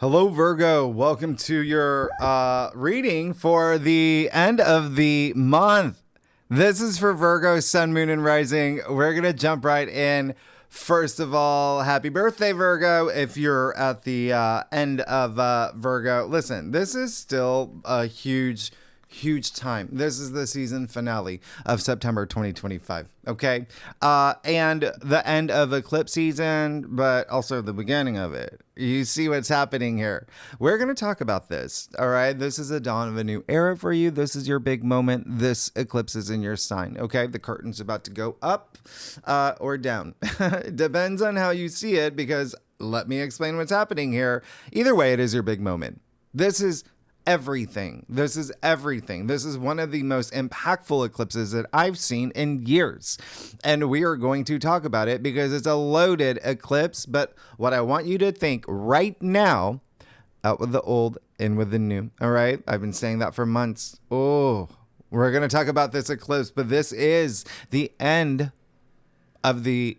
Hello, Virgo. Welcome to your reading for the end of the month. This is for Virgo, Sun, Moon, and Rising. We're going to jump right in. First of all, happy birthday, Virgo. If you're at the end of Virgo, listen, this is still a huge time. This is the season finale of September 2025. Okay. And the end of eclipse season, but also the beginning of it. You see what's happening here. We're going to talk about this. All right. This is the dawn of a new era for you. This is your big moment. This eclipse is in your sign. Okay. The curtain's about to go up or down. It depends on how you see it, because let me explain what's happening here. Either way, it is your big moment. This is everything. This is everything. This is one of the most impactful eclipses that I've seen in years. And we are going to talk about it because it's a loaded eclipse. But what I want you to think right now, out with the old, in with the new. All right. I've been saying that for months. Oh, we're going to talk about this eclipse, but this is the end of the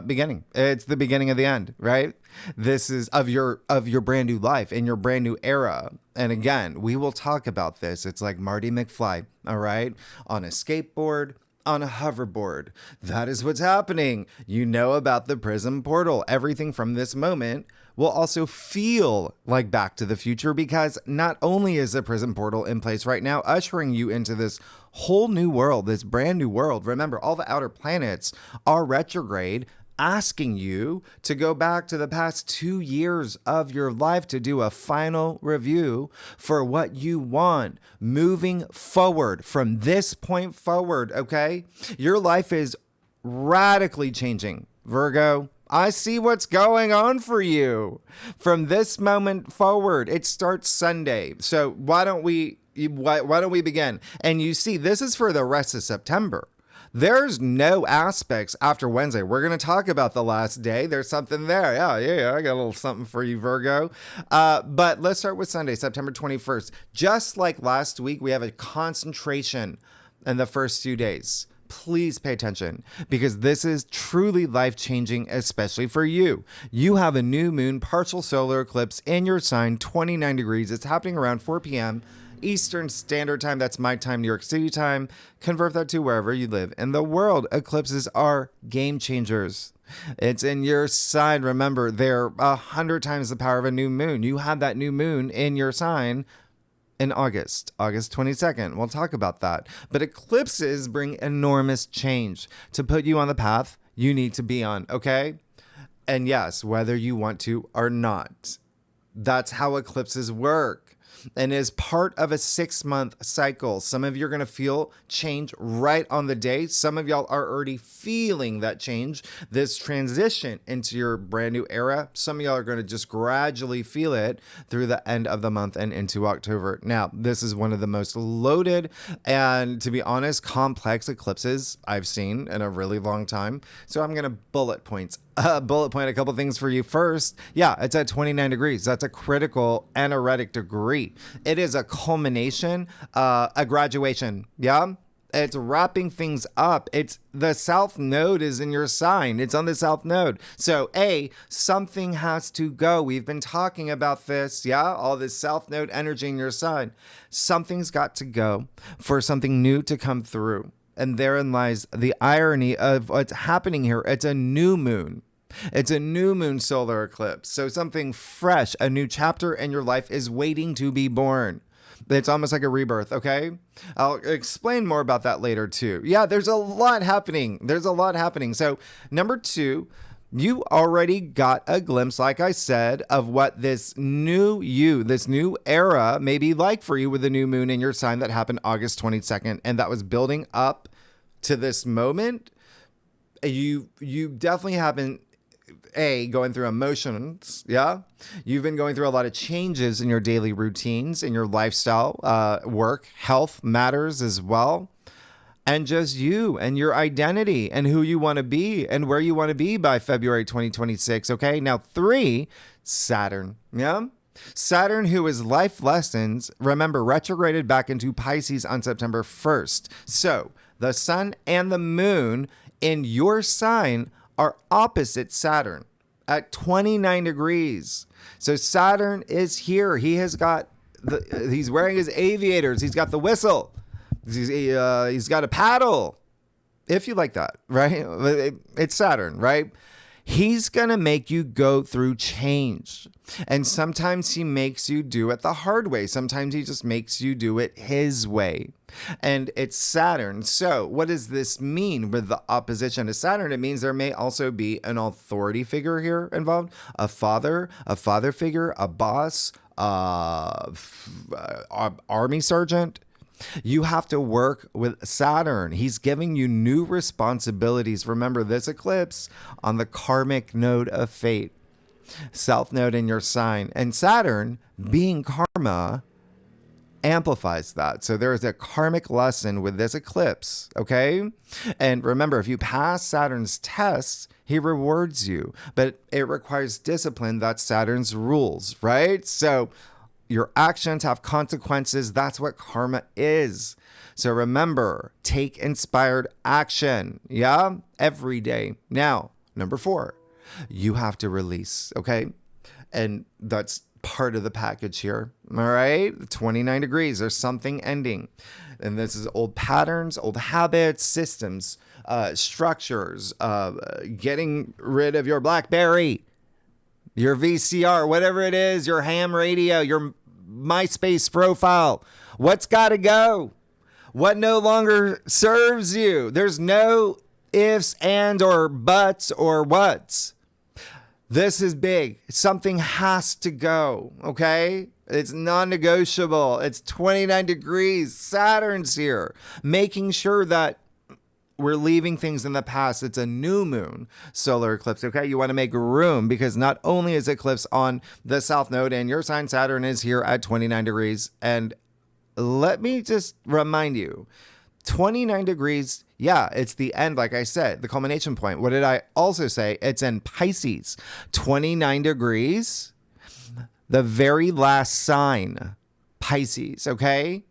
beginning. It's the beginning of the end, right? This is of your brand new life and your brand new era. And again, we will talk about this. It's like Marty McFly, all right? On a skateboard, on a hoverboard. That is what's happening. You know about the prism portal. Everything from this moment will also feel like Back to the Future, because not only is the prism portal in place right now, ushering you into this whole new world, this brand new world. Remember, all the outer planets are retrograde, asking you to go back to the past 2 years of your life to do a final review for what you want moving forward from this point forward. Okay. Your life is radically changing, Virgo. I see what's going on for you from this moment forward. It starts Sunday. So why don't we begin? And you see, this is for the rest of September. There's no aspects after Wednesday. We're going to talk about the last day. There's something there. Yeah. I got a little something for you, Virgo. But let's start with Sunday, September 21st. Just like last week, we have a concentration in the first few days. Please pay attention, because this is truly life-changing, especially for you. You have a new moon partial solar eclipse in your sign, 29 degrees. It's happening around 4 p.m. Eastern Standard Time. That's my time, New York City time. Convert that to wherever you live in the world. Eclipses are game changers. It's in your sign. Remember, they're 100 times the power of a new moon. You have that new moon in your sign in August 22nd. We'll talk about that. But eclipses bring enormous change to put you on the path you need to be on, okay? And yes, whether you want to or not. That's how eclipses work. And is part of a 6-month cycle. Some of you are going to feel change right on the day. Some of y'all are already feeling that change, this transition into your brand new era. Some of y'all are going to just gradually feel it through the end of the month and into October. Now, this is one of the most loaded and, to be honest, complex eclipses I've seen in a really long time. So I'm going to bullet point a couple things for you. First, yeah, it's at 29 degrees. That's a critical anaretic degree. It is a culmination, a graduation. Yeah. It's wrapping things up. It's the south node is in your sign. It's on the south node. So something has to go. We've been talking about this. Yeah. All this south node energy in your sign. Something's got to go for something new to come through. And therein lies the irony of what's happening here. It's a new moon. It's a new moon solar eclipse. So something fresh, a new chapter in your life is waiting to be born. It's almost like a rebirth, okay? I'll explain more about that later too. Yeah, there's a lot happening. So number 2, you already got a glimpse, like I said, of what this new era may be like for you with the new moon in your sign that happened August 22nd. And that was building up to this moment. You definitely haven't going through emotions. Yeah. You've been going through a lot of changes in your daily routines, in your lifestyle, work, health matters as well. And just you and your identity and who you want to be and where you want to be by February 2026. Okay. Now 3, Saturn. Yeah. Saturn, who is life lessons, remember, retrograded back into Pisces on September 1st. So the sun and the moon in your sign are opposite Saturn. at 29 degrees. So Saturn is here. He has got he's wearing his aviators. He's got the whistle. He's got a paddle. If you like that, right? It's Saturn, right? He's going to make you go through change. And sometimes he makes you do it the hard way. Sometimes he just makes you do it his way. And it's Saturn. So what does this mean with the opposition to Saturn? It means there may also be an authority figure here involved. A father figure, a boss, army sergeant. You have to work with Saturn. He's giving you new responsibilities. Remember this eclipse on the karmic node of fate, south node in your sign. And Saturn, being karma, amplifies that. So there is a karmic lesson with this eclipse, okay? And remember, if you pass Saturn's tests, he rewards you. But it requires discipline. That's Saturn's rules, right? So your actions have consequences. That's what karma is. So remember, take inspired action. Yeah, every day. Now, number 4, you have to release. Okay. And that's part of the package here. All right. 29 degrees. There's something ending. And this is old patterns, old habits, systems, structures, getting rid of your BlackBerry, your VCR, whatever it is, your ham radio, your MySpace profile. What's got to go? What no longer serves you? There's no ifs, and, or buts, or whats. This is big. Something has to go, okay? It's non-negotiable. It's 29 degrees. Saturn's here, making sure that we're leaving things in the past. It's a new moon solar eclipse, okay? You want to make room because not only is eclipse on the south node and your sign Saturn is here at 29 degrees. And let me just remind you, 29 degrees, yeah, it's the end, like I said, the culmination point. What did I also say? It's in Pisces. 29 degrees, the very last sign, Pisces, okay?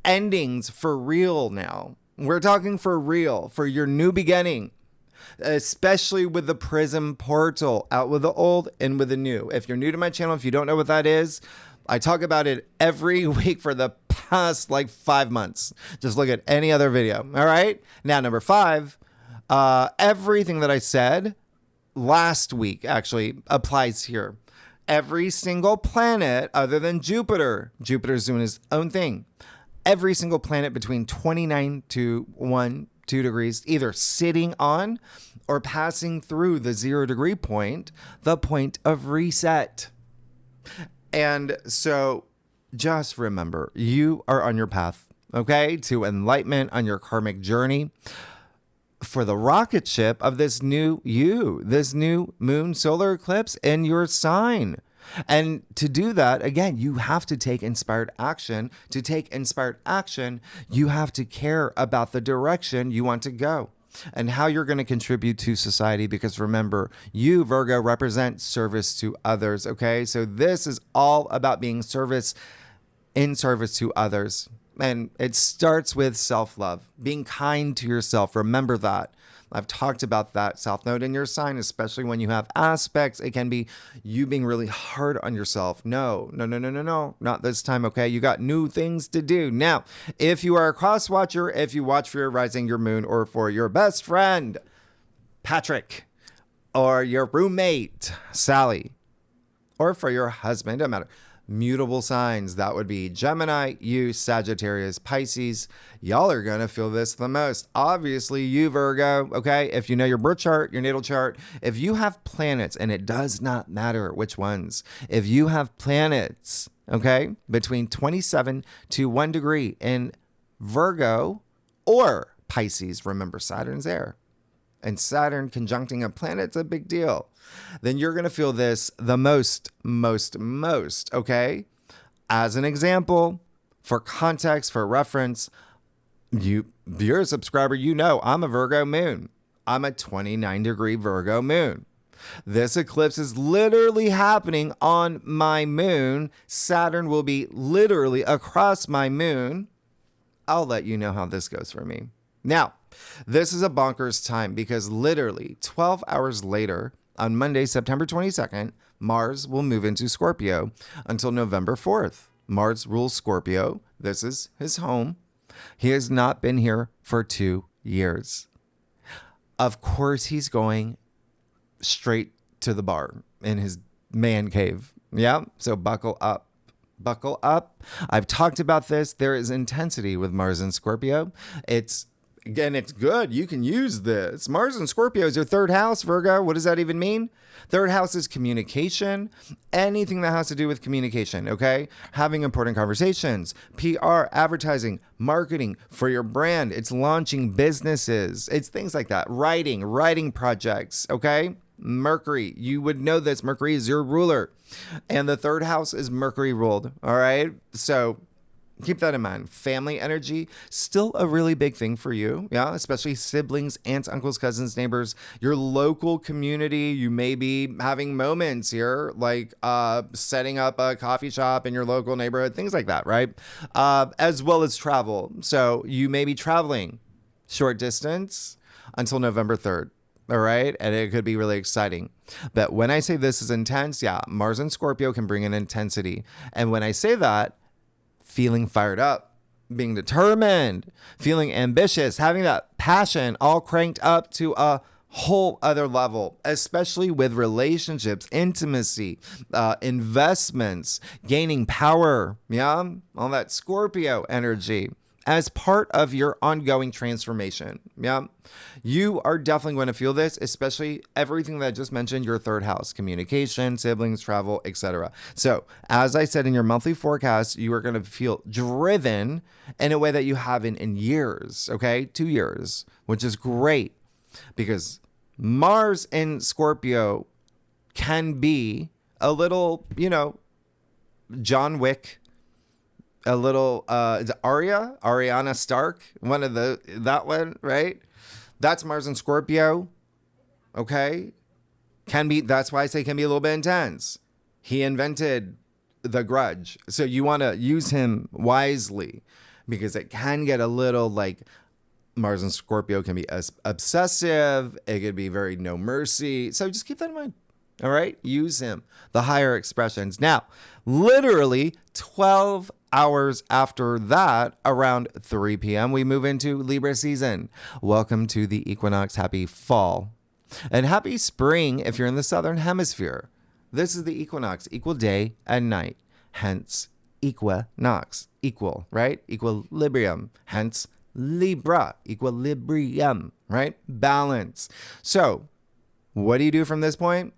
Endings for real now. We're talking for real, for your new beginning, especially with the prism portal, out with the old, in with the new. If you're new to my channel, if you don't know what that is, I talk about it every week for the past 5 months. Just look at any other video. All right. Now, number 5, everything that I said last week actually applies here. Every single planet other than Jupiter's doing his own thing. Every single planet between 29 to 2 degrees, either sitting on or passing through the 0 degree point, the point of reset. And so just remember, you are on your path, okay, to enlightenment on your karmic journey for the rocket ship of this new you, this new moon solar eclipse in your sign. And to do that, again, you have to take inspired action. To take inspired action, you have to care about the direction you want to go and how you're going to contribute to society. Because remember, you, Virgo, represent service to others. Okay, so this is all about being in service to others. And it starts with self-love, being kind to yourself. Remember that. I've talked about that south node in your sign, especially when you have aspects. It can be you being really hard on yourself. No, not this time. Okay. You got new things to do. Now, if you are a cross watcher, if you watch for your rising, your moon, or for your best friend, Patrick, or your roommate, Sally, or for your husband, doesn't matter. Mutable signs, that would be Gemini, you, Sagittarius, Pisces. Y'all are going to feel this the most. Obviously, you, Virgo, okay? If you know your birth chart, your natal chart, if you have planets, and it does not matter which ones, if you have planets, okay, between 27 to 1 degree in Virgo or Pisces, remember Saturn's there, and Saturn conjuncting a planet's a big deal, then you're going to feel this the most, okay? As an example, for context, for reference, if you're a subscriber, you know I'm a Virgo moon. I'm a 29 degree Virgo moon. This eclipse is literally happening on my moon. Saturn will be literally across my moon. I'll let you know how this goes for me. Now, this is a bonkers time because literally 12 hours later, On Monday, September 22nd, Mars will move into Scorpio until November 4th. Mars rules Scorpio. This is his home. He has not been here for 2 years. Of course, he's going straight to the bar in his man cave. Yeah, so buckle up. Buckle up. I've talked about this. There is intensity with Mars and Scorpio. It's good. You can use this. Mars and Scorpio is your third house, Virgo. What does that even mean? Third house is communication, anything that has to do with communication, okay? Having important conversations, PR, advertising, marketing for your brand. It's launching businesses. It's things like that. Writing projects, okay? Mercury, you would know this. Mercury is your ruler. And the third house is Mercury ruled, all right? So keep that in mind. Family energy, still a really big thing for you. Yeah, especially siblings, aunts, uncles, cousins, neighbors, your local community. You may be having moments here, like setting up a coffee shop in your local neighborhood, things like that, right? As well as travel. So you may be traveling short distance until November 3rd. All right. And it could be really exciting. But when I say this is intense, yeah, Mars and Scorpio can bring an intensity. And when I say that, feeling fired up, being determined, feeling ambitious, having that passion all cranked up to a whole other level, especially with relationships, intimacy, investments, gaining power. Yeah. All that Scorpio energy as part of your ongoing transformation. Yeah. You are definitely going to feel this, especially everything that I just mentioned, your third house, communication, siblings, travel, etc. So as I said in your monthly forecast, you are going to feel driven in a way that you haven't in years. Okay. 2 years, which is great because Mars in Scorpio can be a little, John Wick, a little is it Ariana Stark, that one, right? That's Mars and Scorpio. Okay. That's why I say can be a little bit intense. He invented The Grudge. So you want to use him wisely because it can get a little like Mars and Scorpio can be obsessive. It could be very no mercy. So just keep that in mind. All right. Use him. The higher expressions. Now, literally 12 hours after that, around 3 p.m., we move into Libra season. Welcome to the equinox. Happy fall. And happy spring if you're in the southern hemisphere. This is the equinox, equal day and night. Hence, equinox, equal, right? Equilibrium. Hence, Libra, equilibrium, right? Balance. So, what do you do from this point?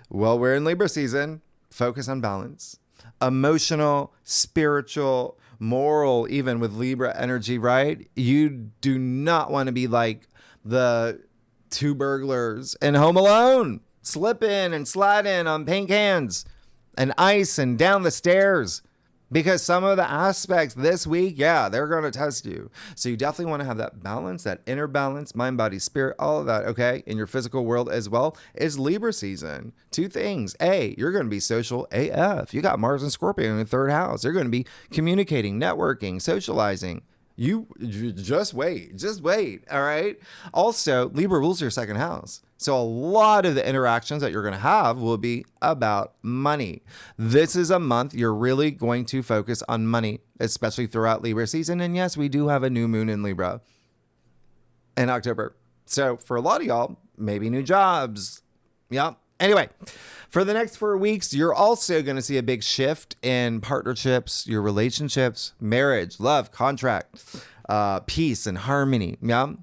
Well, we're in Libra season. Focus on balance. Emotional, spiritual, moral, even with Libra energy, right? You do not want to be like the two burglars in Home Alone, slipping and sliding on paint cans and ice and down the stairs. Because some of the aspects this week, yeah, they're going to test you. So you definitely want to have that balance, that inner balance, mind, body, spirit, all of that, okay? In your physical world as well. It's Libra season. 2 things. A, you're going to be social AF. You got Mars and Scorpio in the third house. You're going to be communicating, networking, socializing. You just wait. All right. Also, Libra rules your second house. So a lot of the interactions that you're going to have will be about money. This is a month you're really going to focus on money, especially throughout Libra season. And yes, we do have a new moon in Libra in October. So for a lot of y'all, maybe new jobs. Yeah. Anyway, for the next 4 weeks, you're also going to see a big shift in partnerships, your relationships, marriage, love, contract, peace and harmony. Yeah.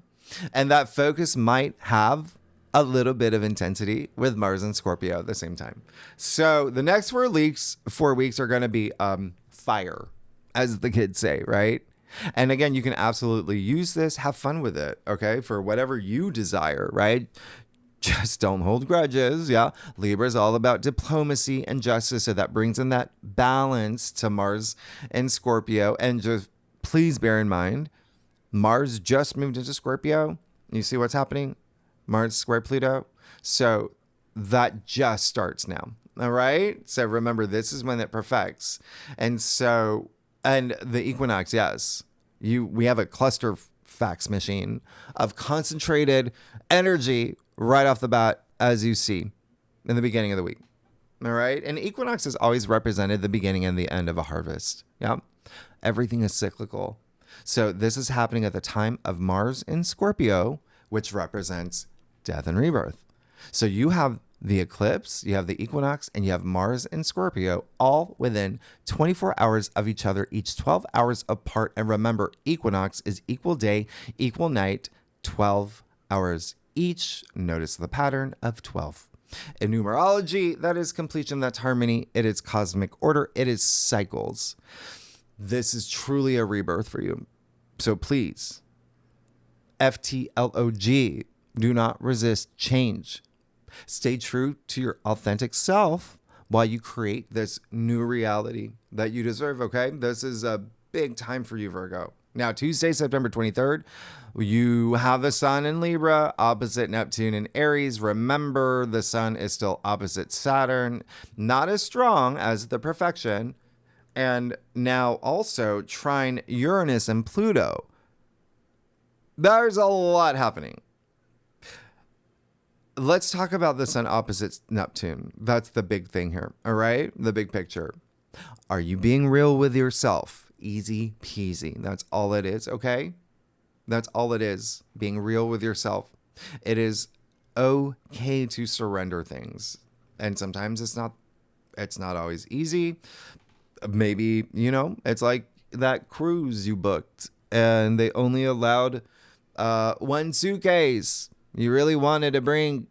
And that focus might have a little bit of intensity with Mars and Scorpio at the same time. So the next 4 weeks are going to be fire, as the kids say, right? And again, you can absolutely use this, have fun with it, okay, for whatever you desire, right? Just don't hold grudges. Yeah. Libra is all about diplomacy and justice. So that brings in that balance to Mars and Scorpio. And just please bear in mind, Mars just moved into Scorpio. You see what's happening? Mars square Pluto. So that just starts now. All right. So remember, this is when it perfects. And the equinox, yes. We have a cluster fax machine of concentrated energy right off the bat, as you see. in the beginning of the week. All right. And equinox has always represented the beginning and the end of a harvest. Yeah. Everything is cyclical. So this is happening at the time of Mars in Scorpio, which represents death and rebirth. So you have the eclipse, you have the equinox, and you have Mars in Scorpio, all within 24 hours of each other, each 12 hours apart. And remember, equinox is equal day, equal night, 12 hours each. Notice the pattern of 12. In numerology, that is completion, that's harmony, it is cosmic order, it is cycles. This is truly a rebirth for you. So please, FTLOG, do not resist change. Stay true to your authentic self while you create this new reality that you deserve, okay? This is a big time for you, Virgo. Now, Tuesday, September 23rd, you have the sun in Libra, opposite Neptune in Aries. Remember, the sun is still opposite Saturn, not as strong as the perfection. And now also trine Uranus and Pluto. There's a lot happening. Let's talk about the sun opposite Neptune. That's the big thing here, all right? The big picture. Are you being real with yourself? Easy peasy. That's all it is, okay? That's all it is, being real with yourself. It is okay to surrender things. And sometimes it's not always easy. Maybe, it's like that cruise you booked and they only allowed one suitcase. You really wanted to bring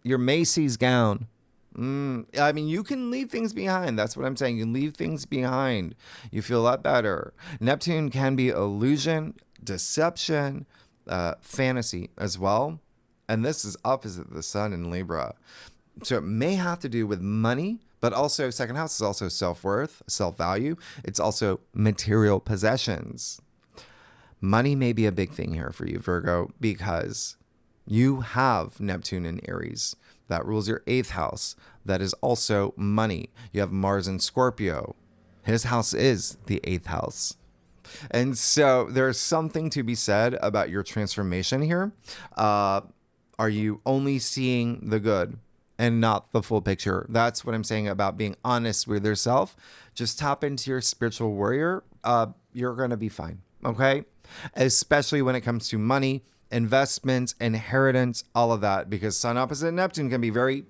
your Macy's gown. I mean, you can leave things behind. That's what I'm saying. You leave things behind. You feel a lot better. Neptune can be illusion, deception, fantasy as well. And this is opposite the sun in Libra. So it may have to do with money, but also second house is also self-worth, self-value. It's also material possessions. Money may be a big thing here for you, Virgo, because you have Neptune in Aries. That rules your 8th house. That is also money. You have Mars in Scorpio. His house is the 8th house. And so there's something to be said about your transformation here. Are you only seeing the good and not the full picture? That's what I'm saying about being honest with yourself. Just tap into your spiritual warrior. You're going to be fine. Okay? Especially when it comes to money, investments, inheritance, all of that, because sun opposite Neptune can be very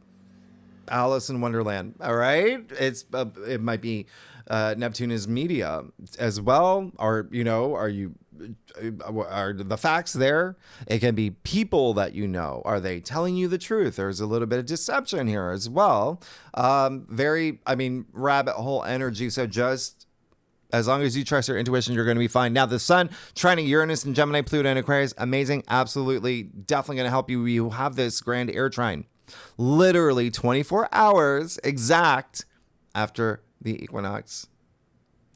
Alice in Wonderland. All right. It might be Neptune is media as well. Or, are the facts there? It can be people that are they telling you the truth? There's a little bit of deception here as well. Rabbit hole energy. So just as long as you trust your intuition, you're going to be fine. Now, the sun trining Uranus and Gemini, Pluto, and Aquarius, amazing. Absolutely. Definitely going to help you. You have this grand air trine. Literally 24 hours exact after the equinox.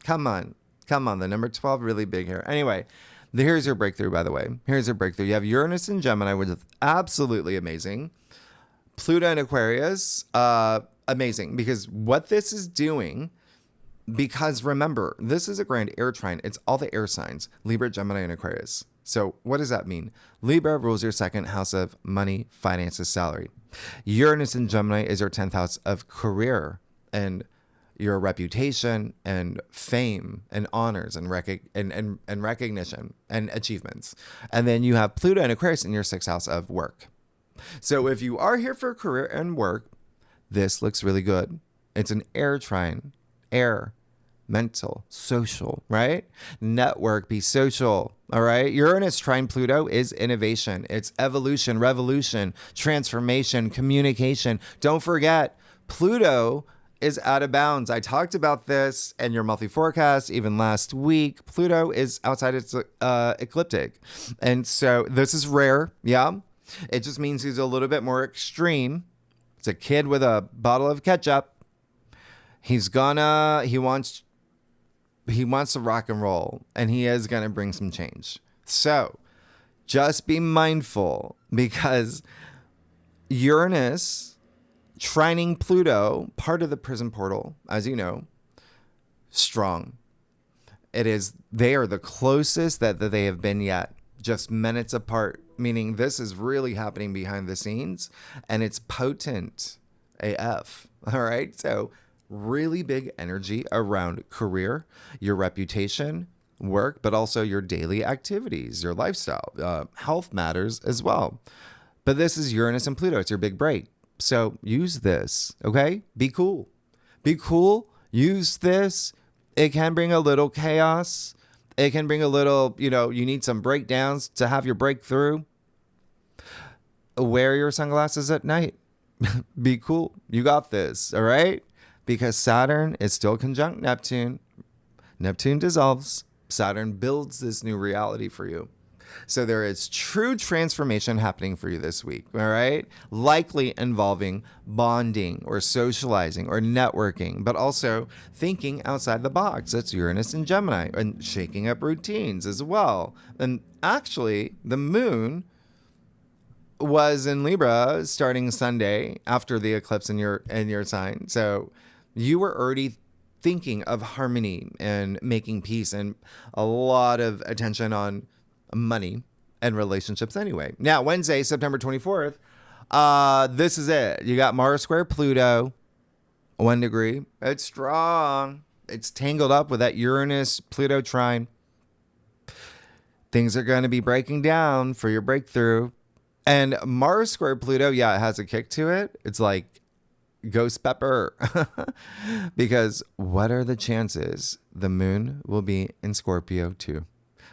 Come on. The number 12, really big here. Anyway, here's your breakthrough, by the way. Here's your breakthrough. You have Uranus and Gemini, which is absolutely amazing. Pluto and Aquarius, amazing. Because what this is doing... Because remember, this is a grand air trine. It's all the air signs, Libra, Gemini, and Aquarius. So what does that mean? Libra rules your 2nd house of money, finances, salary. Uranus in Gemini is your 10th house of career and your reputation and fame and honors and recognition and achievements. And then you have Pluto and Aquarius in your 6th house of work. So if you are here for career and work, this looks really good. It's an air trine. Air, mental, social, right? Network, be social, all right? Uranus trine Pluto is innovation. It's evolution, revolution, transformation, communication. Don't forget, Pluto is out of bounds. I talked about this in your monthly forecast even last week. Pluto is outside its ecliptic. And so this is rare, yeah? It just means he's a little bit more extreme. It's a kid with a bottle of ketchup. He wants to rock and roll, and he is going to bring some change. So just be mindful, because Uranus trining Pluto, part of the prison portal, as you know, strong. They are the closest that they have been yet, just minutes apart, meaning this is really happening behind the scenes, and it's potent. AF. All right. So really big energy around career, your reputation, work, but also your daily activities, your lifestyle, health matters as well. But this is Uranus and Pluto. It's your big break. So use this. Okay. Be cool. Be cool. Use this. It can bring a little chaos. It can bring a little, you need some breakdowns to have your breakthrough. Wear your sunglasses at night. Be cool. You got this. All right. Because Saturn is still conjunct Neptune. Neptune dissolves. Saturn builds this new reality for you. So there is true transformation happening for you this week, all right? Likely involving bonding or socializing or networking, but also thinking outside the box. That's Uranus and Gemini, and shaking up routines as well. And actually, the moon was in Libra starting Sunday after the eclipse in your sign. So you were already thinking of harmony and making peace, and a lot of attention on money and relationships anyway. Now, Wednesday, September 24th, this is it. You got Mars square Pluto, 1 degree. It's strong. It's tangled up with that Uranus-Pluto trine. Things are going to be breaking down for your breakthrough. And Mars square Pluto, yeah, it has a kick to it. It's like ghost pepper. Because what are the chances the moon will be in Scorpio too?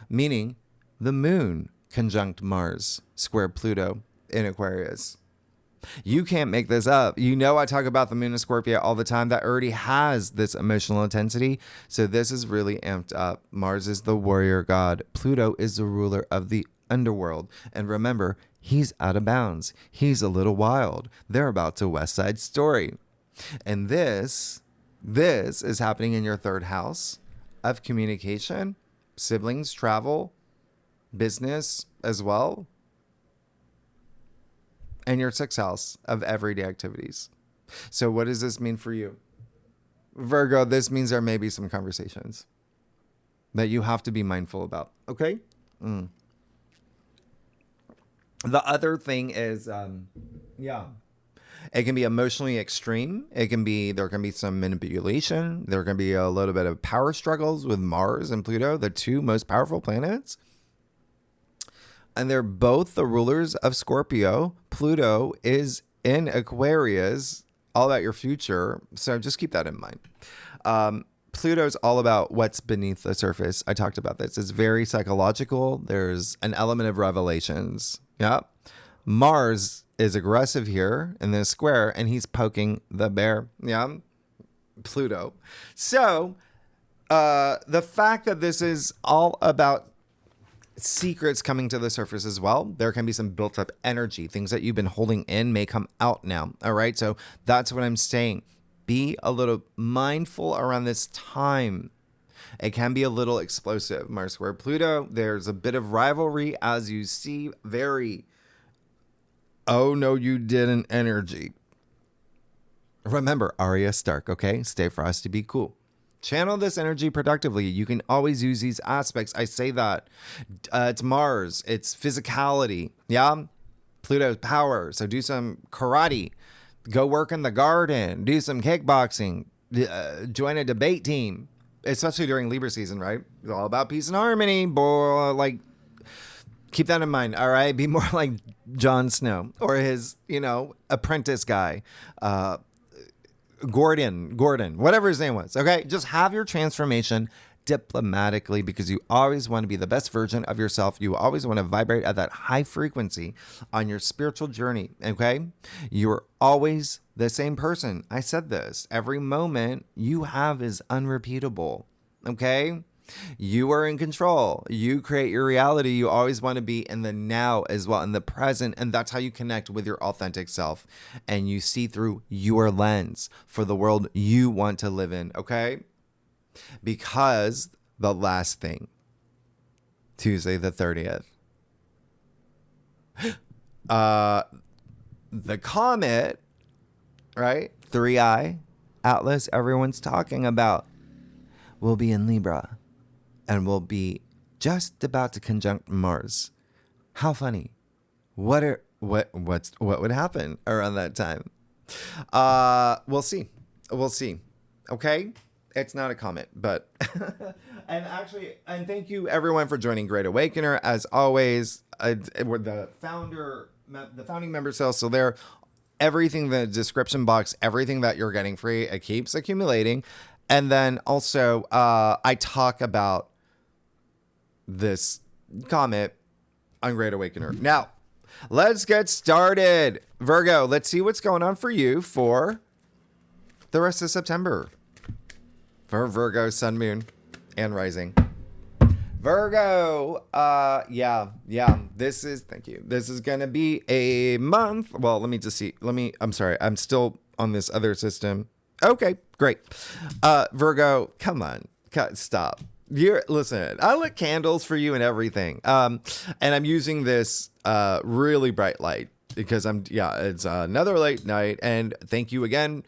Meaning the moon conjunct Mars square Pluto in Aquarius. You can't make this up. I talk about the moon in Scorpio all the time. That already has this emotional intensity. So this is really amped up. Mars is the warrior god. Pluto is the ruler of the underworld. And remember, he's out of bounds. He's a little wild. They're about to West Side Story. And this is happening in your third house of communication, siblings, travel, business as well, and your sixth house of everyday activities. So what does this mean for you? Virgo, this means there may be some conversations that you have to be mindful about. Okay? The other thing is, it can be emotionally extreme. There can be some manipulation. There can be a little bit of power struggles with Mars and Pluto, the two most powerful planets. And they're both the rulers of Scorpio. Pluto is in Aquarius, all about your future. So just keep that in mind. Pluto's all about what's beneath the surface. I talked about this. It's very psychological. There's an element of revelations. Yeah. Mars is aggressive here in this square, and he's poking the bear. Yeah. Pluto. So the fact that this is all about secrets coming to the surface as well. There can be some built up energy. Things that you've been holding in may come out now. All right. So that's what I'm saying. Be a little mindful around this time. It can be a little explosive. Mars square Pluto, there's a bit of rivalry, as you see. Very, oh no, you didn't energy. Remember, Arya Stark, okay? Stay frosty, be cool. Channel this energy productively. You can always use these aspects. I say that. It's Mars. It's physicality. Yeah? Pluto's power. So do some karate. Go work in the garden. Do some kickboxing. Join a debate team. Especially during Libra season, right? It's all about peace and harmony. Boy, keep that in mind, all right? Be more like Jon Snow or his, apprentice guy. Gordon, whatever his name was. Okay. Just have your transformation diplomatically, because you always want to be the best version of yourself. You always want to vibrate at that high frequency on your spiritual journey. Okay. You're always the same person. I said this. Every moment you have is unrepeatable. Okay. You are in control. You create your reality. You always want to be in the now as well, in the present. And that's how you connect with your authentic self. And you see through your lens for the world you want to live in. Okay? Because the last thing, Tuesday the 30th, the comet, right? 3i Atlas everyone's talking about will be in Libra. And will be just about to conjunct Mars. How funny. What would happen around that time? We'll see. We'll see. Okay. It's not a comment, but and thank you everyone for joining Great Awakener. As always, we're the founding member sale. So there, everything, the description box, everything that you're getting free, it keeps accumulating. And then also, I talk about this comment on Great Awakener. Now, let's get started. Virgo, let's see what's going on for you for the rest of September. For Virgo, sun, moon, and rising. Virgo, this is, thank you. This is going to be a month. Well, let me just see. I'm sorry. I'm still on this other system. Okay, great. Virgo, come on. Stop. Listen, I lit candles for you and everything. And I'm using this really bright light because it's another late night. And thank you again,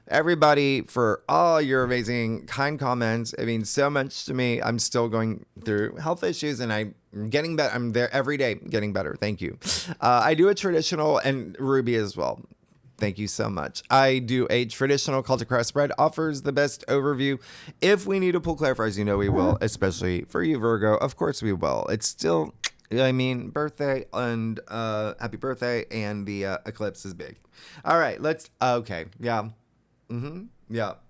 everybody, for all your amazing, kind comments. It means so much to me. I'm still going through health issues and I'm getting better. I'm there every day getting better. Thank you. I do a traditional and Ruby as well. Thank you so much. I do a traditional Celtic cross spread, offers the best overview. If we need to pull clarifiers, we will, especially for you, Virgo. Of course we will. It's still, birthday and happy birthday, and the eclipse is big. All right, okay, yeah. Yep.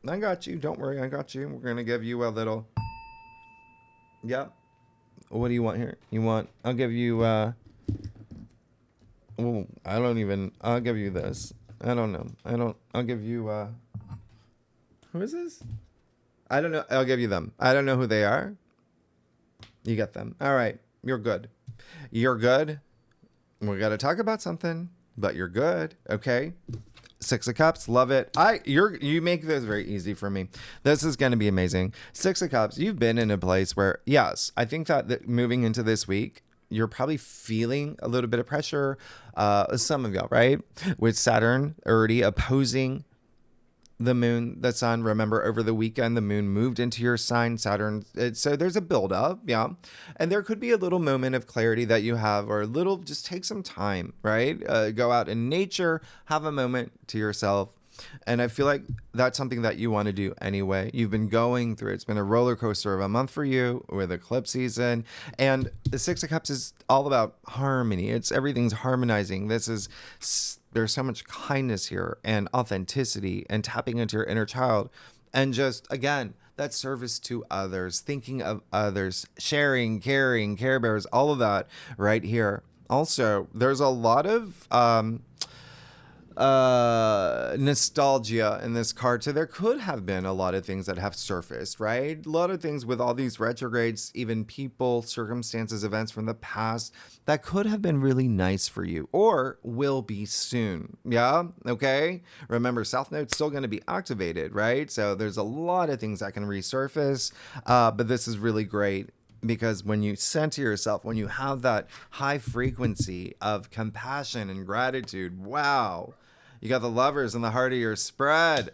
I got you. Don't worry, I got you. We're going to give you a little, yep. What do you want here? I'll give you, I'll give you this. I don't know. I'll give you, who is this? I don't know. I'll give you them. I don't know who they are. You get them. All right. You're good. You're good. We got to talk about something, but you're good. Okay. Six of Cups, love it. You make this very easy for me. This is going to be amazing. Six of Cups, you've been in a place where, yes, I think that moving into this week, you're probably feeling a little bit of pressure. Some of y'all, right? With Saturn already opposing the moon, the sun. Remember, over the weekend, the moon moved into your sign, Saturn. So there's a buildup, yeah. And there could be a little moment of clarity that you have, or just take some time, right? Go out in nature, have a moment to yourself. And I feel like that's something that you want to do anyway. You've been going through, it's been a roller coaster of a month for you with eclipse season. And the Six of Cups is all about harmony. Everything's harmonizing. There's so much kindness here and authenticity and tapping into your inner child. And just, again, that service to others, thinking of others, sharing, caring, care bears, all of that right here. Also, there's a lot of nostalgia in this card. So there could have been a lot of things that have surfaced, right? A lot of things with all these retrogrades, even people, circumstances, events from the past that could have been really nice for you or will be soon. Yeah. Okay. Remember, South Node's still going to be activated, right? So there's a lot of things that can resurface. But this is really great. Because when you center yourself, when you have that high frequency of compassion and gratitude, wow, you got the Lovers in the heart of your spread.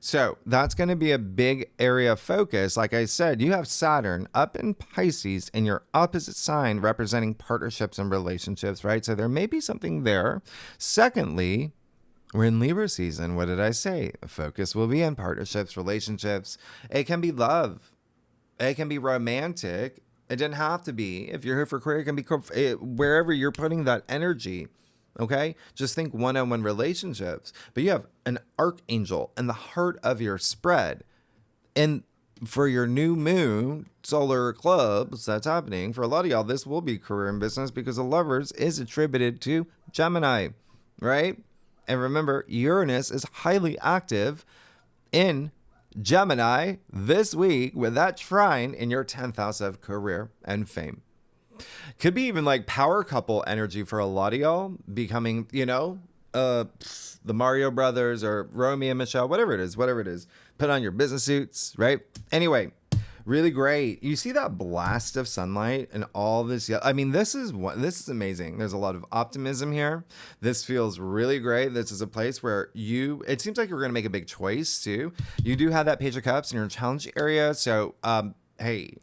So that's going to be a big area of focus. Like I said, you have Saturn up in Pisces in your opposite sign representing partnerships and relationships, right? So there may be something there. Secondly, we're in Libra season. What did I say? The focus will be in partnerships, relationships. It can be love. It can be romantic. It didn't have to be. If you're here for career, it can be wherever you're putting that energy. Okay? Just think one-on-one relationships. But you have an archangel in the heart of your spread. And for your new moon, solar eclipse that's happening, for a lot of y'all, this will be career and business because the Lovers is attributed to Gemini, right? And remember, Uranus is highly active in Gemini this week with that trine in your 10th house of career and fame. Could be even like power couple energy for a lot of y'all, becoming, the Mario Brothers or Romeo and Michelle, whatever it is. Put on your business suits, right? Anyway, really great. You see that blast of sunlight and all this. I mean, this is amazing. There's a lot of optimism here. This feels really great. This is a place where it seems like you're going to make a big choice too. You do have that Page of Cups in your challenge area. So, hey,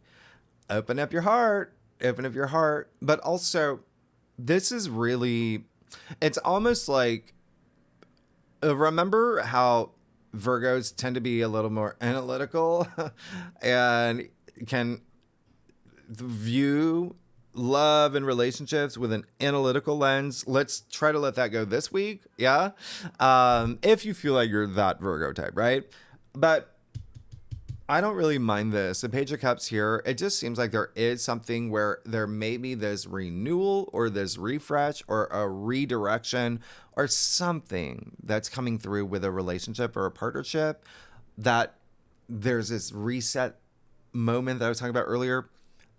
open up your heart, but also this is really, it's almost like remember how Virgos tend to be a little more analytical and can view love and relationships with an analytical lens. Let's try to let that go this week. Yeah. If you feel like you're that Virgo type, right? But I don't really mind this. The Page of Cups here, it just seems like there is something where there may be this renewal or this refresh or a redirection or something that's coming through with a relationship or a partnership, that there's this reset moment that I was talking about earlier.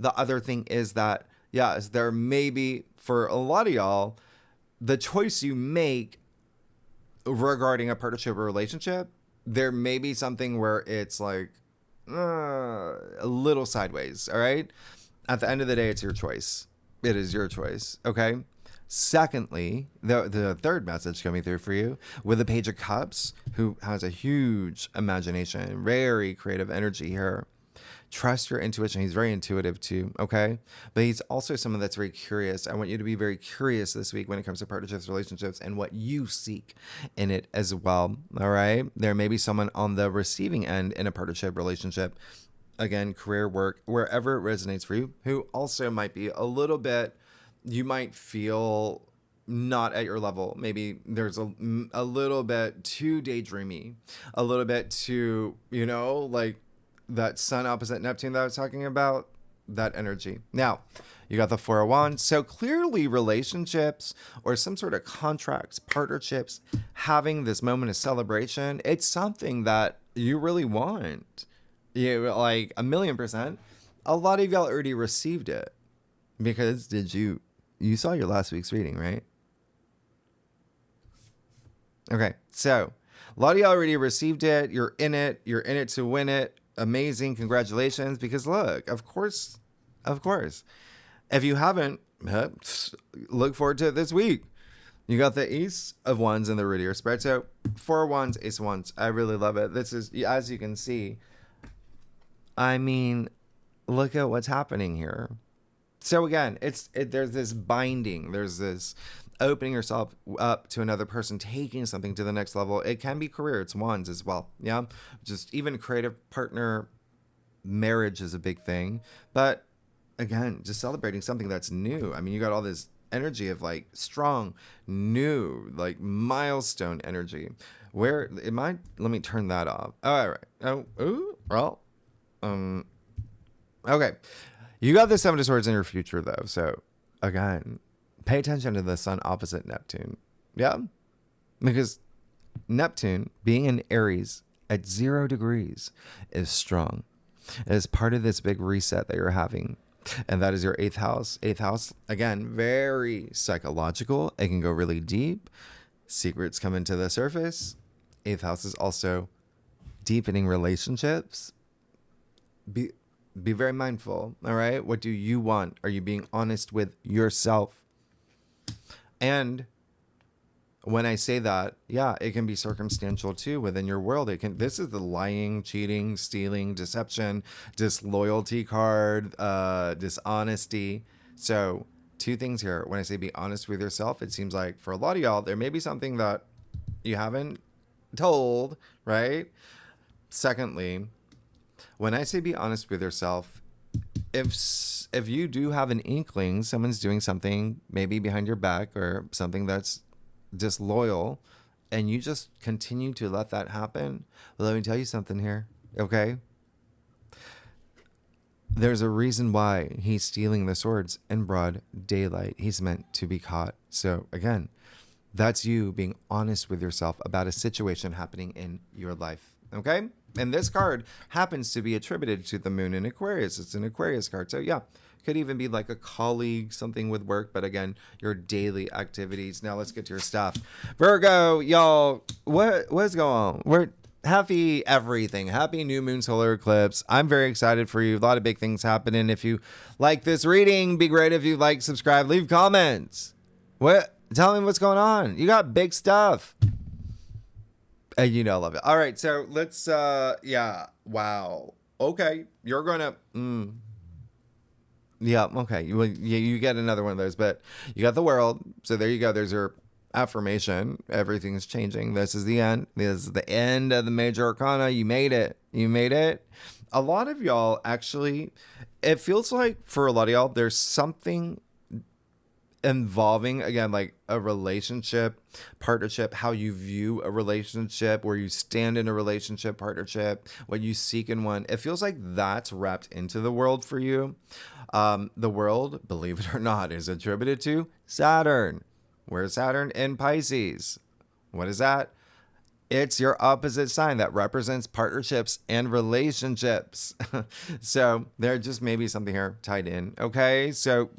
The other thing is that, yes, there may be, for a lot of y'all, the choice you make regarding a partnership or relationship, there may be something where it's like, a little sideways. All right. At the end of the day, it's your choice. It is your choice. Okay. Secondly, the third message coming through for you with the Page of Cups, who has a huge imagination, very creative energy here. Trust your intuition. He's very intuitive too, okay? But he's also someone that's very curious. I want you to be very curious this week when it comes to partnerships, relationships, and what you seek in it as well, all right? There may be someone on the receiving end in a partnership, relationship, again, career, work, wherever it resonates for you, who also might be a little bit, you might feel not at your level. Maybe there's a little bit too daydreamy, a little bit too, like, that Sun opposite Neptune that I was talking about, that energy. Now, you got the Four of Wands. So clearly relationships or some sort of contracts, partnerships, having this moment of celebration, it's something that you really want. You like 1,000,000%. A lot of y'all already received it because you saw your last week's reading, right? Okay, so a lot of y'all already received it. You're in it to win it. Amazing. Congratulations. Because look, of course, if you haven't, look forward to it this week. You got the Ace of Wands in the Root of your spread. So 4 of Wands, Ace of Wands. I really love it. This is, as you can see, I mean, look at what's happening here. So again, there's this binding, there's this opening yourself up to another person, taking something to the next level. It can be career, it's wands as well. Yeah. Just even creative partner, marriage is a big thing. But again, just celebrating something that's new. I mean, you got all this energy of like strong, new, like milestone energy. Where am I? Let me turn that off. All right. Okay. You got the Seven of Swords in your future, though. So, again, pay attention to the Sun opposite Neptune. Yeah? Because Neptune, being in Aries at 0 degrees, is strong. It is part of this big reset that you're having. And that is your 8th house. 8th house, again, very psychological. It can go really deep. Secrets come into the surface. 8th house is also deepening relationships. Be very mindful, all right? What do you want? Are you being honest with yourself? And when I say that, yeah, it can be circumstantial too within your world. This is the lying, cheating, stealing, deception, disloyalty card, dishonesty. So 2 things here. When I say be honest with yourself, it seems like for a lot of y'all, there may be something that you haven't told, right? Secondly, when I say be honest with yourself, if you do have an inkling, someone's doing something maybe behind your back or something that's disloyal, and you just continue to let that happen, well, let me tell you something here, okay? There's a reason why he's stealing the swords in broad daylight. He's meant to be caught. So again, that's you being honest with yourself about a situation happening in your life, okay? And this card happens to be attributed to the moon in Aquarius. It's an Aquarius card. So yeah, could even be like a colleague, something with work. But again, your daily activities. Now let's get to your stuff. Virgo, y'all, what's going on? We're happy everything. Happy new moon solar eclipse. I'm very excited for you. A lot of big things happening. If you like this reading, be great if you like, subscribe, leave comments. Tell me what's going on. You got big stuff. And I love it. All right, so let's, yeah, wow. Okay, you're gonna, yeah, okay. You get another one of those, but you got the world. So there you go. There's your affirmation. Everything's changing. This is the end. This is the end of the major arcana. You made it. You made it. A lot of y'all actually, it feels like for a lot of y'all, there's something involving, again, like a relationship, partnership, how you view a relationship, where you stand in a relationship, partnership, what you seek in one. It feels like that's wrapped into the world for you. The world, believe it or not, is attributed to Saturn. Where's Saturn? In Pisces. What is that? It's your opposite sign that represents partnerships and relationships. So there just may be something here tied in. Okay. So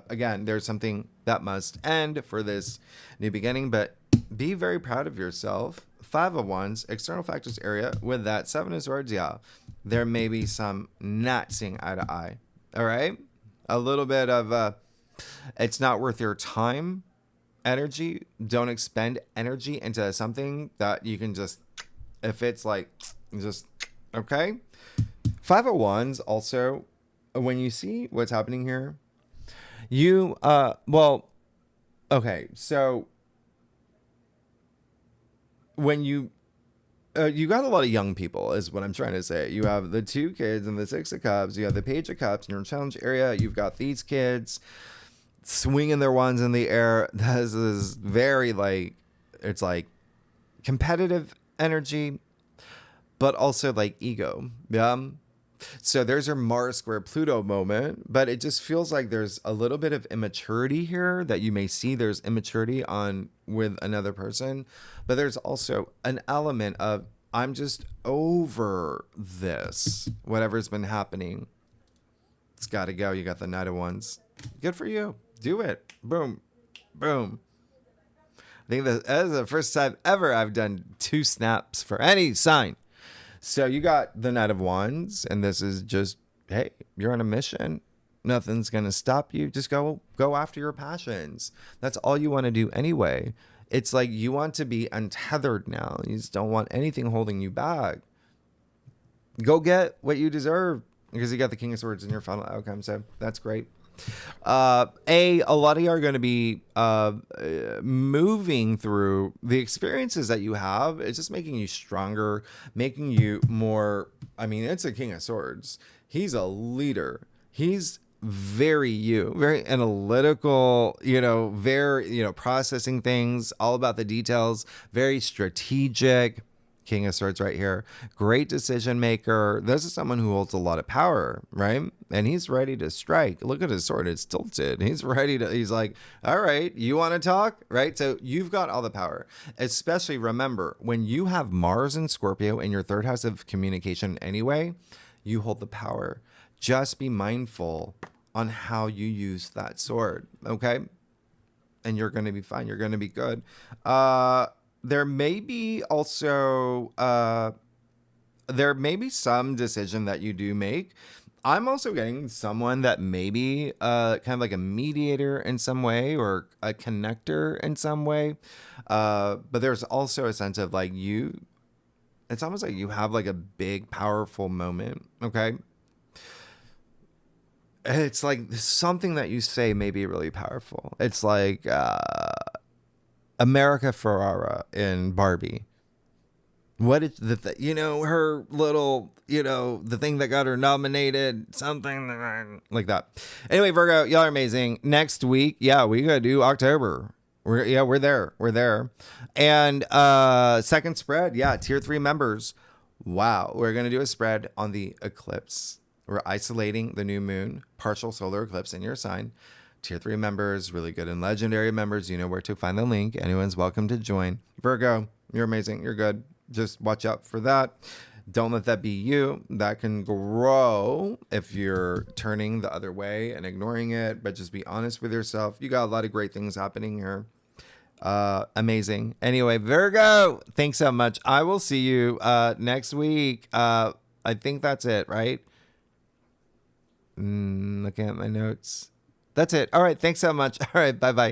again, there's something that must end for this new beginning, but be very proud of yourself. 5 of Wands, external factors area with that 7 of Swords. Yeah, there may be some not seeing eye to eye. All right. A little bit of it's not worth your time energy. Don't expend energy into something that you can just, if it's like, just, okay. 5 of Wands also, when you see what's happening here, you, well, okay, so when you got a lot of young people is what I'm trying to say. You have the 2 kids and the 6 of Cups. You have the Page of Cups in your challenge area. You've got these kids swinging their wands in the air. This is very like, it's like competitive energy, but also like ego. Yeah. So there's your Mars square Pluto moment, but it just feels like there's a little bit of immaturity here that you may see. There's immaturity on with another person, but there's also an element of, I'm just over this, whatever's been happening. It's got to go. You got the Knight of Wands. Good for you. Do it. Boom. Boom. I think that is the first time ever I've done 2 snaps for any sign. So you got the Knight of Wands, and this is just, hey, you're on a mission. Nothing's going to stop you. Just go after your passions. That's all you want to do anyway. It's like you want to be untethered now. You just don't want anything holding you back. Go get what you deserve, because you got the King of Swords in your final outcome. So that's great. A lot of you are going to be moving through the experiences that you have. It's just making you stronger, making you more. I mean, it's a King of Swords. He's a leader. He's very analytical, very, processing things, all about the details, very strategic. King of Swords right here. Great decision maker. This is someone who holds a lot of power, right? And he's ready to strike. Look at his sword. It's tilted. He's like, all right, you want to talk? Right? So you've got all the power. Especially remember, when you have Mars and Scorpio in your 3rd house of communication anyway, you hold the power. Just be mindful on how you use that sword, okay? And you're going to be fine. You're going to be good. There may be also, there may be some decision that you do make. I'm also getting someone that may be kind of like a mediator in some way, or a connector in some way. But there's also a sense of like it's almost like you have like a big, powerful moment. Okay. It's like something that you say may be really powerful. It's like, America Ferrera in Barbie. What is her little, the thing that got her nominated, something like that. Anyway, Virgo, y'all are amazing. Next week, we gotta do October. We're there. And second spread, tier 3 members. Wow, we're gonna do a spread on the eclipse. We're isolating the new moon, partial solar eclipse in your sign. Tier 3 members, really good and legendary members. You know where to find the link. Anyone's welcome to join. Virgo, you're amazing. You're good. Just watch out for that. Don't let that be you. That can grow if you're turning the other way and ignoring it, but just be honest with yourself. You got a lot of great things happening here. Amazing. Anyway, Virgo, thanks so much. I will see you next week. I think that's it, right? Looking at my notes. That's it. All right. Thanks so much. All right. Bye-bye.